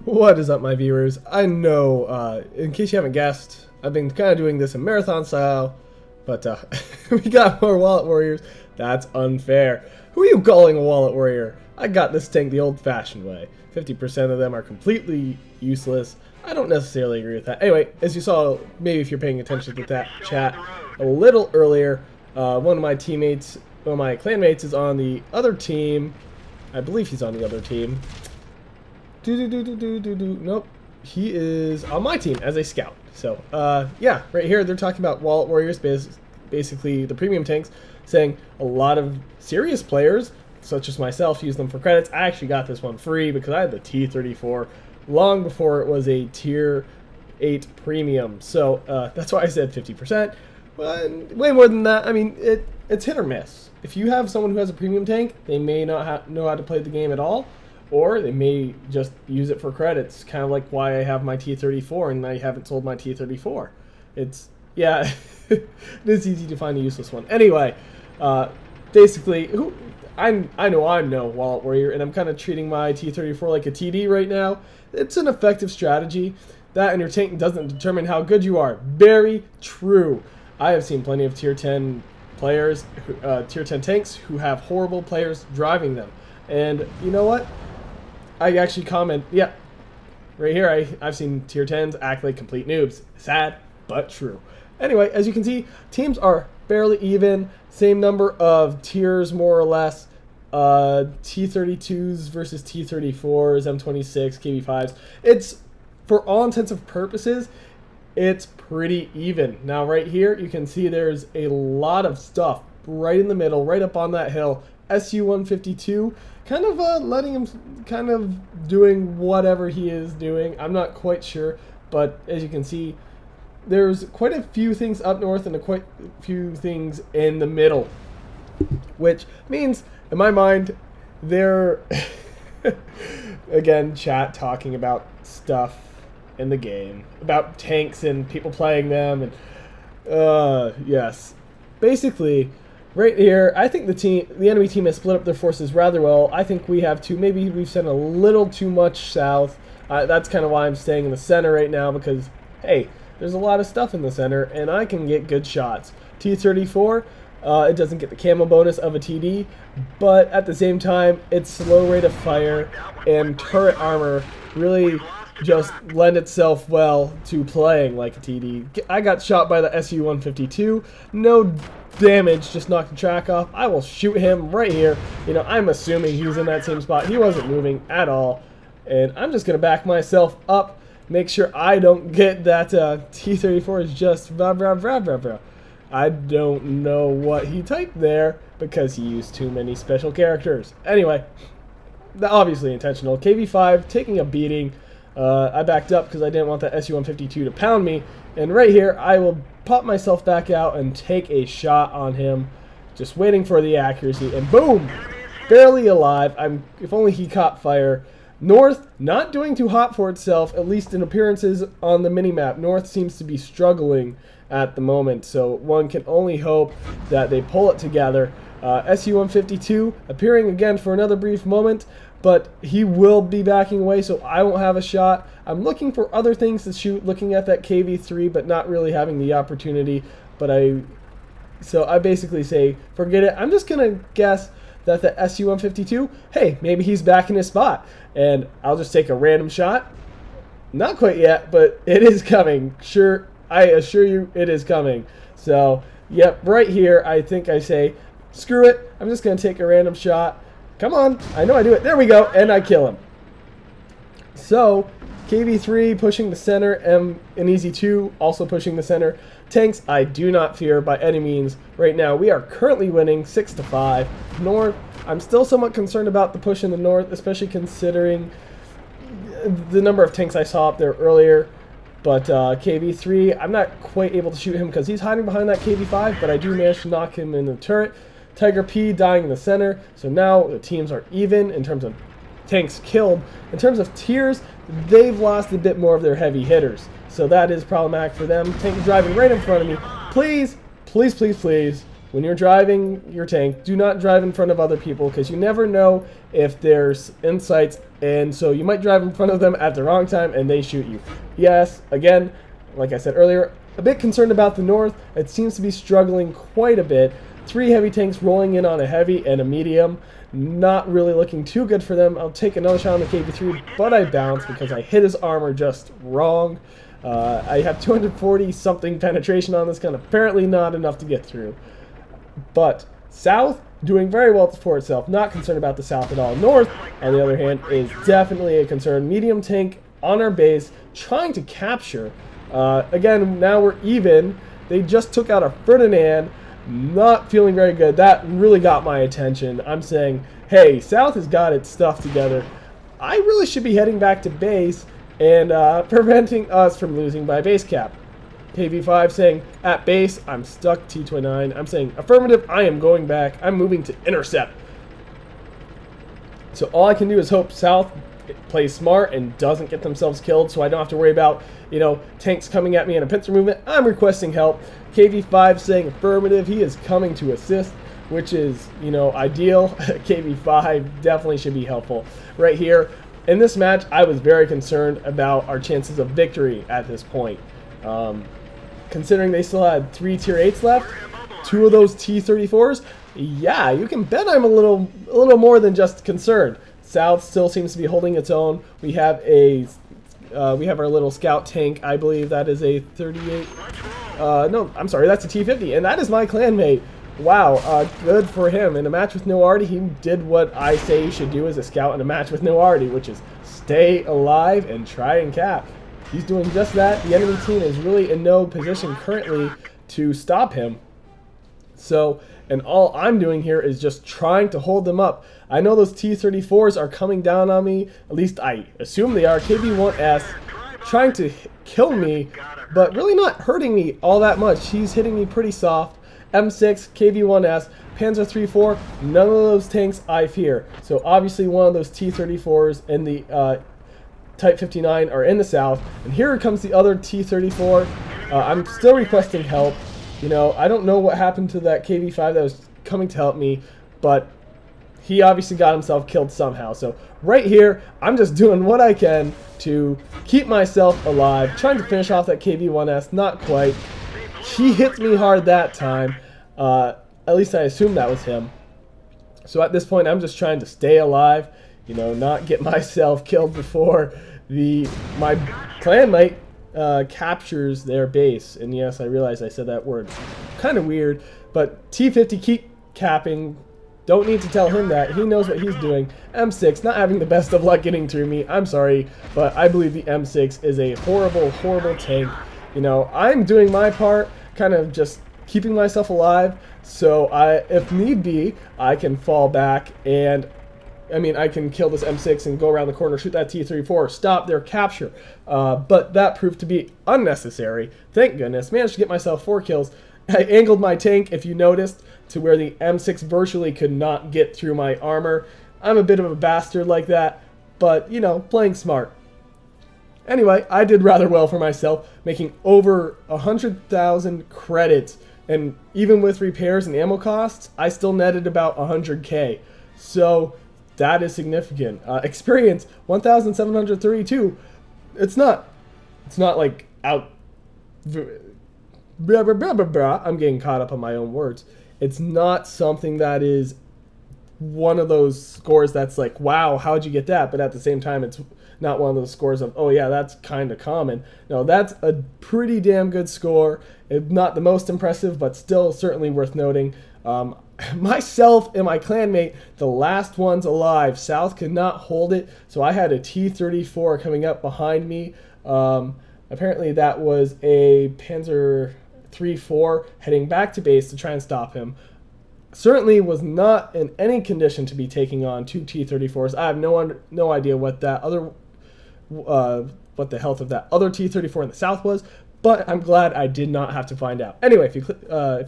What is up, my viewers? I know, in case you haven't guessed, I've been kind of doing this in marathon style, but we got more wallet warriors. That's unfair. Who are you calling a wallet warrior? I got this tank the old-fashioned way. 50% of them are completely useless. I don't necessarily agree with that. Anyway, as you saw, maybe if you're paying attention to that chat a little earlier, one of my teammates, one of my clanmates is on the other team. I believe he's on the other team. Nope, he is on my team as a scout. So yeah, right here they're talking about wallet warriors, basically the premium tanks, saying a lot of serious players such as myself use them for credits. I actually got this one free because I had the T34 long before it was a tier 8 premium. So that's why I said 50%. Well, way more than that. I mean, it's hit or miss. If you have someone who has a premium tank, they may not know how to play the game at all, or they may just use it for credits, kind of like why I have my T34 and I haven't sold my T34. It's, yeah, it is easy to find a useless one. Anyway, basically, I know I'm no wallet warrior, and I'm kind of treating my T34 like a TD right now. It's an effective strategy. That and your tank doesn't determine how good you are. Very true. I have seen plenty of tier 10 players, tier 10 tanks who have horrible players driving them. And you know what? I actually comment, yeah, right here, I've seen tier 10s act like complete noobs. Sad, but true. Anyway, as you can see, teams are fairly even. Same number of tiers, more or less. T32s versus T34s, M26, KB5s. It's, for all intents and purposes, it's pretty even. Now, right here, you can see there's a lot of stuff right in the middle, right up on that hill. SU-152, kind of letting him, kind of doing whatever he is doing. I'm not quite sure, but as you can see, there's quite a few things up north and quite a few things in the middle, which means, in my mind, they're, again, chat talking about stuff in the game, about tanks and people playing them, and, yes. Basically, right here, I think the enemy team has split up their forces rather well. I think we have to, maybe we've sent a little too much south. That's kind of why I'm staying in the center right now, because, hey, there's a lot of stuff in the center, and I can get good shots. T34, it doesn't get the camo bonus of a TD, but at the same time, its slow rate of fire and turret armor really just lend itself well to playing like a TD. I got shot by the SU-152. No damage, just knocked the track off. I will shoot him right here. You know, I'm assuming he's in that same spot. He wasn't moving at all. And I'm just going to back myself up, make sure I don't get that T-34 is just I don't know what he typed there because he used too many special characters. Anyway, obviously intentional. KV5 taking a beating. I backed up because I didn't want that SU-152 to pound me. And right here, I will pop myself back out and take a shot on him. Just waiting for the accuracy. And boom! Barely alive. If only he caught fire. North, not doing too hot for itself, at least in appearances on the minimap. North seems to be struggling at the moment. So one can only hope that they pull it together. SU-152 appearing again for another brief moment, but he will be backing away, so I won't have a shot. I'm looking for other things to shoot, looking at that KV3, but not really having the opportunity. So I basically say, forget it. I'm just going to guess that the SU-152, hey, maybe he's back in his spot, and I'll just take a random shot. Not quite yet, but it is coming. Sure, I assure you it is coming. So, yep, right here, I think I say, screw it, I'm just going to take a random shot. Come on, I know I do it. There we go, and I kill him. So, KV3 pushing the center, and Easy 2 also pushing the center. Tanks, I do not fear by any means. Right now, we are currently winning 6-5. North, I'm still somewhat concerned about the push in the north, especially considering the number of tanks I saw up there earlier. But KV3, I'm not quite able to shoot him because he's hiding behind that KV5, but I do manage to knock him in the turret. Tiger P dying in the center, so now the teams are even in terms of tanks killed. In terms of tiers, they've lost a bit more of their heavy hitters, so that is problematic for them. Tank driving right in front of me. Please, please, please, please, when you're driving your tank, do not drive in front of other people because you never know if there's insights, and so you might drive in front of them at the wrong time and they shoot you. Yes, again, like I said earlier, a bit concerned about the north. It seems to be struggling quite a bit. 3 heavy tanks rolling in on a heavy and a medium. Not really looking too good for them. I'll take another shot on the KV3, but I bounced because I hit his armor just wrong. I have 240 something penetration on this gun, apparently not enough to get through. But south, doing very well for itself, not concerned about the south at all. North, on the other hand, is definitely a concern. Medium tank on our base, trying to capture. Again, now we're even. They just took out a Ferdinand. Not feeling very good. That really got my attention. I'm saying, hey, south has got its stuff together. I really should be heading back to base and preventing us from losing by base cap. KV5 saying, at base, I'm stuck, T29. I'm saying, affirmative, I am going back. I'm moving to intercept. So all I can do is hope south plays smart and doesn't get themselves killed, so I don't have to worry about, you know, tanks coming at me in a pincer movement. I'm requesting help. KV5 saying affirmative. He is coming to assist, which is, you know, ideal. KV5 definitely should be helpful. Right here, in this match, I was very concerned about our chances of victory at this point. Considering they still had 3 tier 8s left, 2 of those T34s, yeah, you can bet I'm a little more than just concerned. South still seems to be holding its own. We have our little scout tank. I believe that is a 38. No, I'm sorry, that's a T50, and that is my clanmate. Wow, good for him. In a match with no Artie, he did what I say you should do as a scout in a match with no Artie, which is stay alive and try and cap. He's doing just that. The enemy team is really in no position currently to stop him. So, and all I'm doing here is just trying to hold them up. I know those T34s are coming down on me. At least I assume they are. KV1S trying to kill me, but really not hurting me all that much. He's hitting me pretty soft. M6, KV1S, Panzer III-4, none of those tanks I fear. So obviously one of those T34s and the Type 59 are in the south. And here comes the other T34. I'm still requesting help. You know, I don't know what happened to that KV5 that was coming to help me, but he obviously got himself killed somehow. So right here, I'm just doing what I can to keep myself alive, trying to finish off that KV1S. Not quite. He hits me hard that time. At least I assume that was him. So at this point, I'm just trying to stay alive, you know, not get myself killed before my clanmate captures their base. And yes, I realize I said that word kind of weird, but T50 keep capping. Don't need to tell him that. He knows what he's doing. M6 not having the best of luck getting through me. I'm sorry, but I believe the M6 is a horrible, horrible tank. You know, I'm doing my part, kind of just keeping myself alive. So if need be, I can fall back and I can kill this M6 and go around the corner, shoot that T34, stop their capture. But that proved to be unnecessary. Thank goodness. Managed to get myself 4 kills. I angled my tank, if you noticed, to where the M6 virtually could not get through my armor. I'm a bit of a bastard like that, but, you know, playing smart. Anyway, I did rather well for myself, making over 100,000 credits. And even with repairs and ammo costs, I still netted about 100K. So that is significant. Experience 1,732. It's not like out. Blah, blah, blah, blah, blah. I'm getting caught up on my own words. It's not something that is one of those scores that's like, wow, how'd you get that? But at the same time, it's not one of those scores of, oh yeah, that's kind of common. No, that's a pretty damn good score. Not the most impressive, but still certainly worth noting. Myself and my clanmate, the last ones alive. South could not hold it, so I had a T34 coming up behind me. Apparently that was a Panzer III-4 heading back to base to try and stop him. Certainly was not in any condition to be taking on 2 T34s. I have no idea what that other what the health of that other T34 in the south was, but I'm glad I did not have to find out. Anyway, if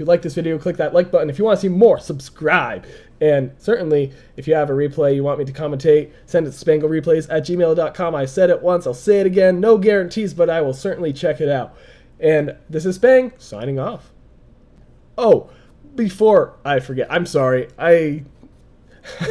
you like this video, click that like button. If you want to see more, subscribe. And certainly, if you have a replay you want me to commentate, send it to spanglereplays@gmail.com. I said it once, I'll say it again. No guarantees, but I will certainly check it out. And this is Spang, signing off. Oh, before I forget, I'm sorry, I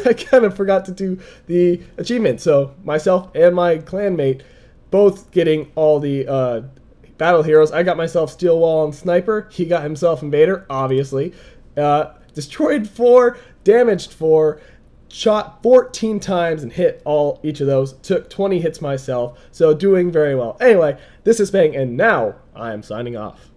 kind of forgot to do the achievement. So myself and my clanmate both getting all the battle heroes. I got myself Steel Wall and Sniper. He got himself Invader, obviously. Destroyed 4, damaged 4, shot 14 times and hit each of those. Took 20 hits myself, so doing very well. Anyway, this is Spang, and now I am signing off.